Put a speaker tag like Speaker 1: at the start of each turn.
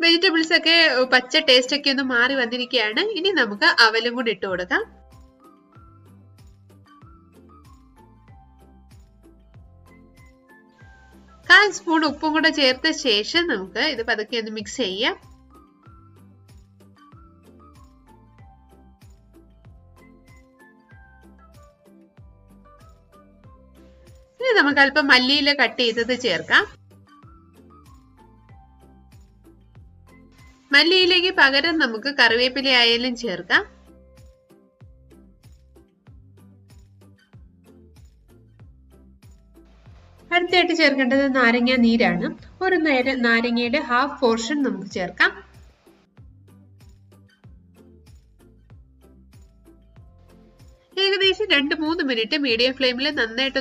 Speaker 1: Vegetables ഒക്കെ പച്ച taste ഒക്കെ ഒന്ന് മാറി വന്നിരിക്കുകയാണ്. ഇനി നമുക്ക് അവലും കൂടി ഇട്ട് കൊടുക്കാം. കാൽ സ്പൂൺ ഉപ്പും കൂടെ ചേർത്ത ശേഷം നമുക്ക് ഇത് പതുക്കെ ഒന്ന് മിക്സ് ചെയ്യാം. ഇനി നമുക്ക് അല്പം മല്ലിയില കട്ട് ചെയ്തത് ചേർക്കാം. മല്ലിയിലേക്ക് പകരം നമുക്ക് കറിവേപ്പില ആയാലും ചേർക്കാം. അടുത്തായിട്ട് ചേർക്കേണ്ടത് നാരങ്ങ നീരാണ്. ഒരു നാരങ്ങയുടെ ഹാഫ് പോർഷൻ നമുക്ക് ചേർക്കാം. ഏകദേശം 2-3 മിനിറ്റ് മീഡിയം ഫ്ലെയിമിൽ നന്നായിട്ട്